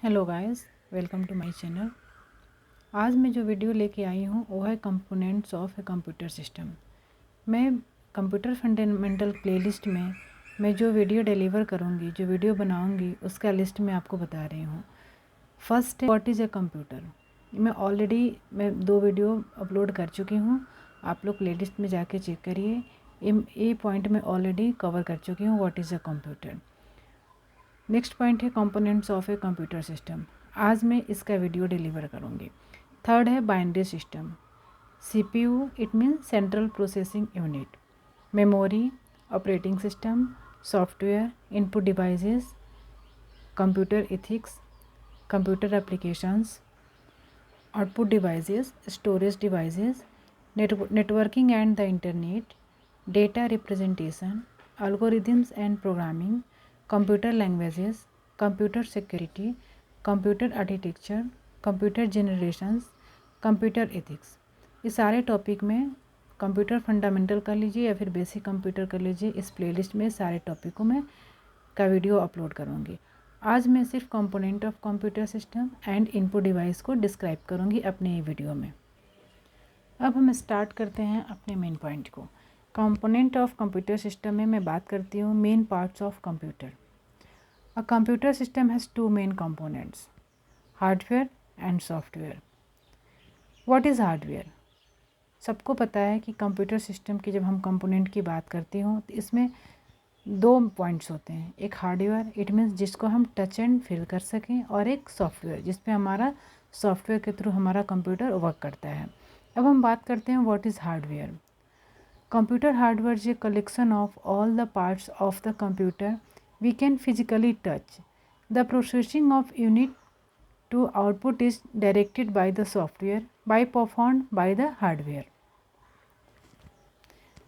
Hello guys, welcome to my channel. आज मैं जो वीडियो लेके आई हूँ वो है components of a computer system. मैं कंप्यूटर फंडामेंटल प्लेलिस्ट में मैं जो वीडियो डिलीवर करूँगी, जो वीडियो बनाऊँगी, उसका लिस्ट मैं आपको बता रही हूँ। फर्स्ट है व्हाट इज़ ए कंप्यूटर। मैं 2 वीडियो अपलोड कर चुकी हूँ, आप लोग प्लेलिस्ट में जाके चेक करिए। ये पॉइंट मैं ऑलरेडी कवर कर चुकी हूँ, what is a computer. Next point है components of a computer system. आज मैं इसका वीडियो डिलीवर करूँगी। थर्ड है binary system. CPU it means central processing unit. Memory, operating system, software, input devices, computer ethics, computer applications, output devices, storage devices, networking and the internet, data representation, algorithms and programming, computer languages, computer security, computer architecture, computer generations, computer ethics। ये सारे topic में computer fundamental कर लीजिए या फिर basic computer कर लीजिए। इस प्लेलिस्ट में सारे टॉपिकों में का वीडियो अपलोड करूँगी। आज मैं सिर्फ component of computer system and input device को डिस्क्राइब करूँगी अपने ये वीडियो में। अब हम स्टार्ट करते हैं अपने मेन पॉइंट को। कंपोनेंट ऑफ कंप्यूटर सिस्टम में मैं बात करती हूँ main parts of computer. A computer system has 2 main components, hardware and software. What is hardware? सबको पता है कि कंप्यूटर सिस्टम की जब हम कंपोनेंट की बात करती हूँ तो इसमें 2 पॉइंट्स होते हैं। एक हार्डवेयर इट मीन्स जिसको हम टच एंड फील कर सकें, और एक सॉफ्टवेयर जिस पे हमारा सॉफ्टवेयर के थ्रू हमारा कंप्यूटर वर्क करता है। अब हम बात करते हैं what is hardware. Computer hardware is a collection of all the parts of the computer we can physically touch. The processing of unit to output is directed by the software by performed by the hardware।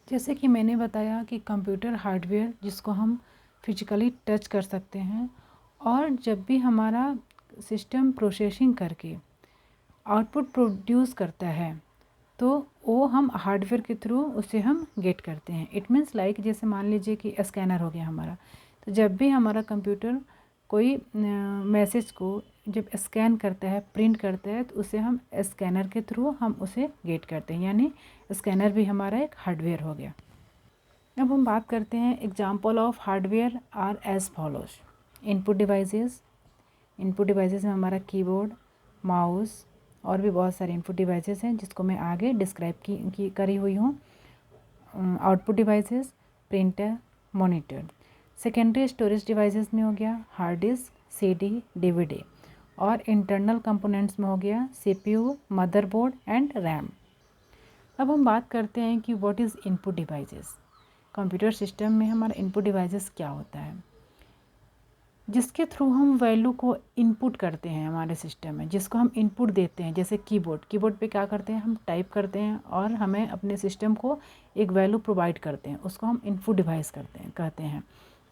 जैसे कि मैंने बताया कि computer hardware जिसको हम physically touch कर सकते हैं, और जब भी हमारा सिस्टम प्रोसेसिंग करके आउटपुट प्रोड्यूस करता है तो वो हम हार्डवेयर के थ्रू उसे हम गेट करते हैं। इट मीन्स लाइक जैसे मान लीजिए कि स्कैनर हो गया हमारा, तो जब भी हमारा कंप्यूटर कोई मैसेज को जब स्कैन करता है, प्रिंट करता है, तो उसे हम स्कैनर के थ्रू हम उसे गेट करते हैं, यानी स्कैनर भी हमारा एक हार्डवेयर हो गया। अब हम बात करते हैं example of hardware are as follows. Input devices में हमारा कीबोर्ड, माउस और भी बहुत सारे इनपुट डिवाइसेस हैं जिसको मैं आगे डिस्क्राइब करी हुई हूँ। Output devices, printer, monitor. Secondary storage devices में हो गया हार्ड डिस्क, सीडी, डीवीडी, और इंटरनल कंपोनेंट्स में हो गया सीपीयू, मदरबोर्ड एंड रैम। अब हम बात करते हैं कि what is input devices. Computer system में हमारा इनपुट डिवाइसेस क्या होता है? जिसके थ्रू हम वैल्यू को इनपुट करते हैं हमारे सिस्टम में, जिसको हम इनपुट देते हैं। जैसे कीबोर्ड पे क्या करते हैं, हम टाइप करते हैं और हमें अपने सिस्टम को एक वैल्यू प्रोवाइड करते हैं, उसको हम इनपुट डिवाइस कहते हैं।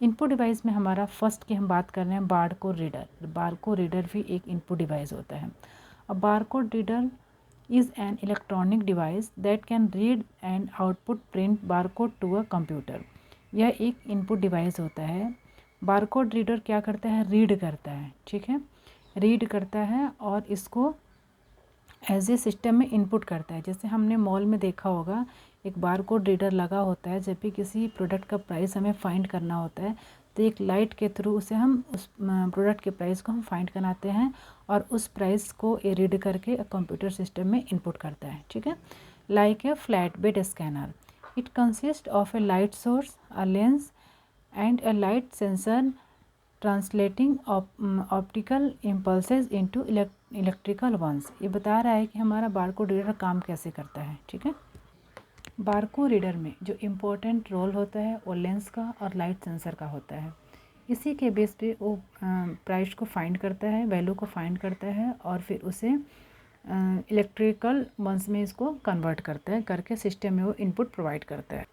इनपुट डिवाइस में हमारा फर्स्ट की हम बात कर रहे हैं बारकोड रीडर। बारकोड रीडर भी एक इनपुट डिवाइस होता है। अब barcode reader is an electronic device that can read and output print barcode to a computer. यह एक इनपुट डिवाइस होता है। बारकोड रीडर क्या करता है, रीड करता है, ठीक है, रीड करता है और इसको एज ए सिस्टम में इनपुट करता है। जैसे हमने मॉल में देखा होगा एक बारकोड रीडर लगा होता है, जब भी किसी प्रोडक्ट का प्राइस हमें फाइंड करना होता है तो एक लाइट के थ्रू उसे हम उस प्रोडक्ट के प्राइस को हम फाइंड कराते हैं और उस प्राइस को ये रीड करके कंप्यूटर सिस्टम में इनपुट करता है, ठीक है। Like a flat bed scanner, it consist of A light source, a lens and a light sensor translating optical impulses into electrical ones। ये बता रहा है कि हमारा बारकोड रीडर काम कैसे करता है, ठीक है। बारकोड रीडर में जो इम्पोर्टेंट रोल होता है वो लेंस का और लाइट सेंसर का होता है। इसी के बेस पे वो प्राइस को फाइंड करता है, वैल्यू को फाइंड करता है और फिर उसे इलेक्ट्रिकल वंस में इसको कन्वर्ट करता है, करके सिस्टम में वो इनपुट प्रोवाइड करता है।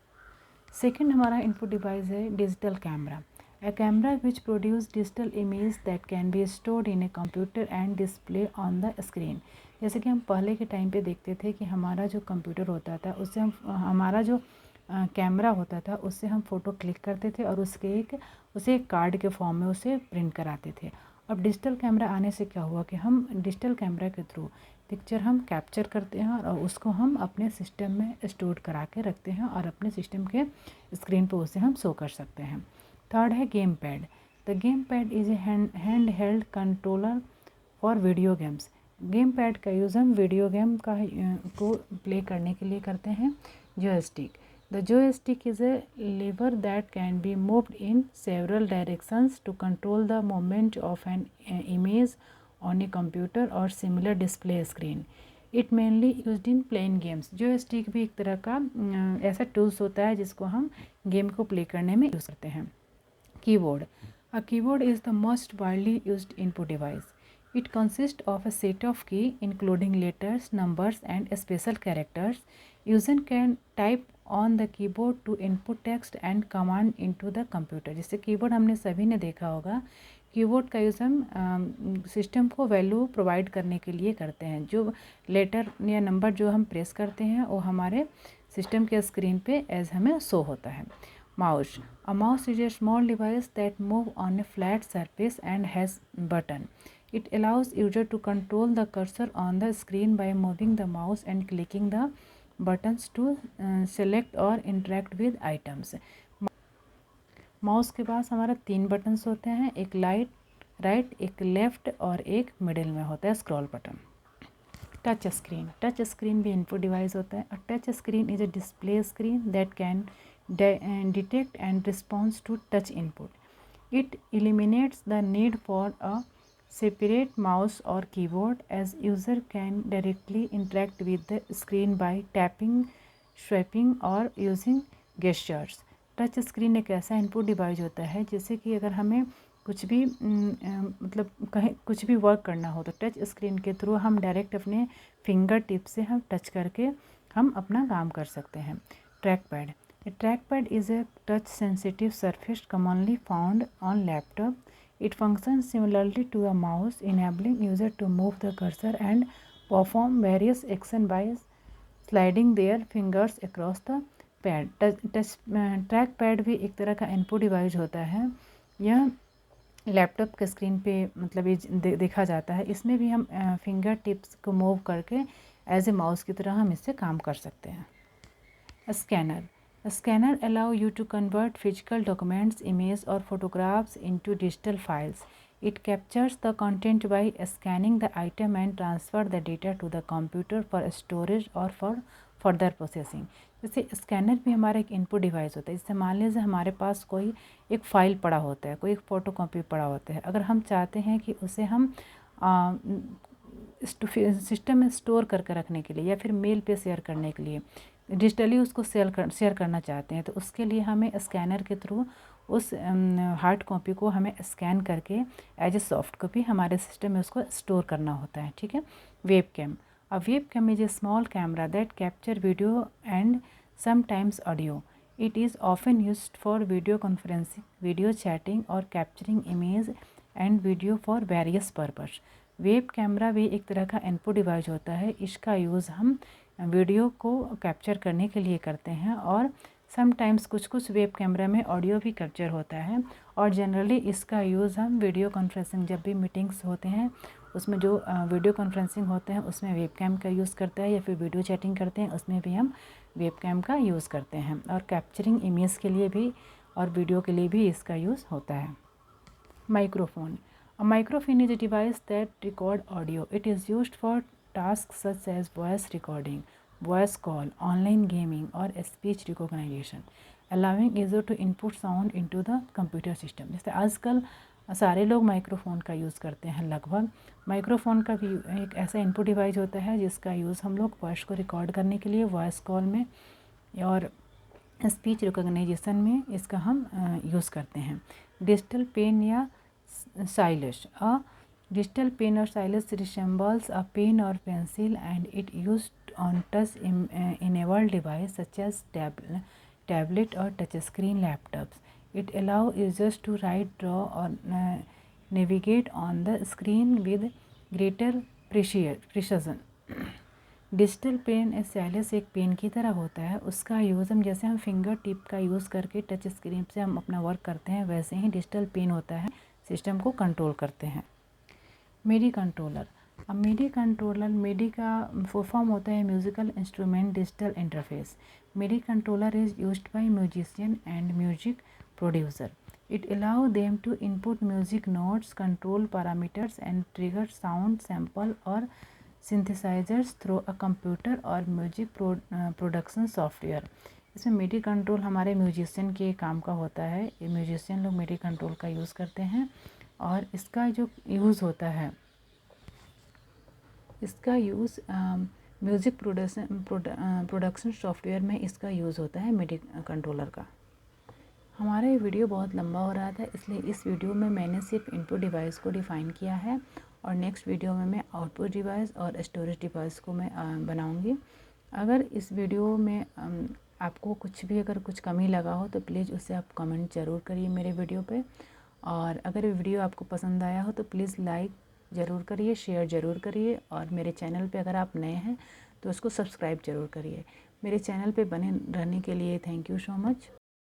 सेकेंड हमारा इनपुट डिवाइस है digital camera. A camera which produce digital image that can be stored in a computer and display on the screen. जैसे कि हम पहले के टाइम पे देखते थे कि हमारा जो कंप्यूटर होता था उससे हम हमारा जो कैमरा होता था उससे हम फ़ोटो क्लिक करते थे और उसे एक कार्ड के फॉर्म में उसे प्रिंट कराते थे, अब डिजिटल कैमरा आने से क्या हुआ कि हम डिजिटल कैमरा के थ्रू पिक्चर हम कैप्चर करते हैं और उसको हम अपने सिस्टम में स्टोर करा के रखते हैं और अपने सिस्टम के स्क्रीन पर उसे हम शो कर सकते हैं। थर्ड है game pad. The game pad is a hand held controller for video games. Game pad का यूज़ हम वीडियो गेम को प्ले करने के लिए करते हैं। joystick. The joystick is a lever that can be moved in several directions to control the movement of an image on a computer or similar display screen. It mainly used in playing games. joystick भी एक तरह का ऐसा tools होता है जिसको हम game को प्ले करने में यूज़ करते हैं। Keyboard. A keyboard is the most widely used input device. It consists of a set of keys including letters, numbers and special characters. User can type on the keyboard to input text and command into the computer. जैसे keyboard हमने सभी ने देखा होगा, keyboard का use हम system को value provide करने के लिए करते हैं। जो लेटर या नंबर जो हम प्रेस करते हैं वो हमारे सिस्टम के स्क्रीन पे एज हमें शो होता है। Mouse. A mouse is a small device that moves on a flat surface and has button. It allows user to control the cursor on the screen by moving the mouse and clicking the buttons to select or interact with items. Mouse के पास हमारा 3 buttons होते हैं, एक right, एक left और एक middle में होता है scroll button. Touch screen. Touch screen भी इनपुट डिवाइस होता है। Touch screen is a display screen that can detect and responds to touch input. It eliminates the need for a separate mouse or keyboard as user can directly interact with the screen by tapping, swiping or using gestures. Touch screen एक ऐसा input device होता है जैसे कि अगर हमें कुछ भी मतलब कहीं कुछ भी वर्क करना हो तो टच स्क्रीन के थ्रू हम डायरेक्ट अपने फिंगर टिप से हम टच करके हम अपना काम कर सकते हैं। Track pad. A trackpad is a touch-sensitive surface commonly found on laptop. It functions similarly to a mouse, enabling user to move the cursor and perform various actions by sliding their fingers across the pad. Track pad भी एक तरह का input device होता है। यह laptop के screen पे मतलब ये देखा जाता है। इसमें भी हम फिंगर टिप्स को मूव करके एज ए माउस की तरह हम इससे काम कर सकते हैं। Scanner. A scanner allows you to convert physical documents, images or photographs into digital files. It captures the content by scanning the item and transfer the data to the computer for storage or for further processing. जैसे scanner भी हमारा एक input device होता है। इससे मान लीजिए हमारे पास कोई एक फ़ाइल पड़ा होता है, कोई एक फ़ोटो कॉपी पड़ा होता है। अगर हम चाहते हैं कि उसे हम सिस्टम में स्टोर करके रखने के लिए या फिर मेल पे शेयर करने के लिए डिजिटली उसको शेयर करना चाहते हैं तो उसके लिए हमें स्कैनर के थ्रू उस हार्ड कॉपी को हमें स्कैन करके एज ए सॉफ्ट कॉपी हमारे सिस्टम में उसको स्टोर करना होता है। ठीक है। Web cam. A web cam is a small camera that capture video and sometimes audio. It is often used for video conferencing, video chatting और capturing image and video for various purpose. Web camera भी एक तरह का input device होता है। इसका use हम video को कैप्चर करने के लिए करते हैं और समटाइम्स कुछ वेब कैमरा में ऑडियो भी कैप्चर होता है और जनरली इसका यूज़ हम वीडियो कॉन्फ्रेंसिंग जब भी मीटिंग्स होते हैं उसमें जो वीडियो कॉन्फ्रेंसिंग होते हैं उसमें वेब कैम का यूज़ करता है या फिर वीडियो चैटिंग करते हैं उसमें भी हम वेब कैम का यूज़ करते हैं और कैप्चरिंग इमेज के लिए भी और वीडियो के लिए भी इसका यूज़ होता है। Microphone. A microphone is a device that record audio. It is used for tasks such as voice recording, voice call, online gaming or speech recognition, allowing user to input sound into the computer system. जैसे आजकल सारे लोग microphone का use करते हैं लगभग। Microphone का भी एक ऐसा इनपुट डिवाइस होता है जिसका यूज़ हम लोग वॉइस को रिकॉर्ड करने के लिए वॉइस कॉल में और स्पीच रिकॉग्निशन में इसका हम यूज़ करते हैं। डिजिटल पेन या stylus. Digital pen or stylus resembles a pen or pencil and it used on touch enabled device such as tablet or touchscreen laptops. It allows users to write, draw or navigate on the screen with greater precision. Digital pen stylus एक pen की तरह होता है। उसका use हम जैसे हम finger tip का यूज़ करके टच स्क्रीन से हम अपना वर्क करते हैं वैसे ही डिजिटल पेन होता है, सिस्टम को कंट्रोल करते हैं। मिडी कंट्रोलर। अब मिडी का फुल फॉर्म होता है musical instrument digital interface. MIDI controller is used by musician and music producer. It allow them to input music notes, control parameters and trigger sound sample or synthesizers through a computer or music production software। इसमें मिडी control हमारे musician के काम का होता है। ये musician लोग मिडी control का यूज़ करते हैं और इसका जो यूज़ होता है, इसका यूज़ म्यूज़िक प्रोडक्शन सॉफ्टवेयर में इसका यूज़ होता है मिडी कंट्रोलर का। हमारा ये वीडियो बहुत लंबा हो रहा था, इसलिए इस वीडियो में मैंने सिर्फ इनपुट डिवाइस को डिफ़ाइन किया है और नेक्स्ट वीडियो में मैं आउटपुट डिवाइस और स्टोरेज डिवाइस को मैं बनाऊंगी। अगर इस वीडियो में आपको अगर कुछ कमी लगा हो तो प्लीज़ उसे आप कमेंट ज़रूर करिए मेरे वीडियो पे। और अगर वीडियो आपको पसंद आया हो तो प्लीज़ लाइक ज़रूर करिए, शेयर ज़रूर करिए और मेरे चैनल पे अगर आप नए हैं तो उसको सब्सक्राइब ज़रूर करिए। मेरे चैनल पे बने रहने के लिए थैंक यू सो मच।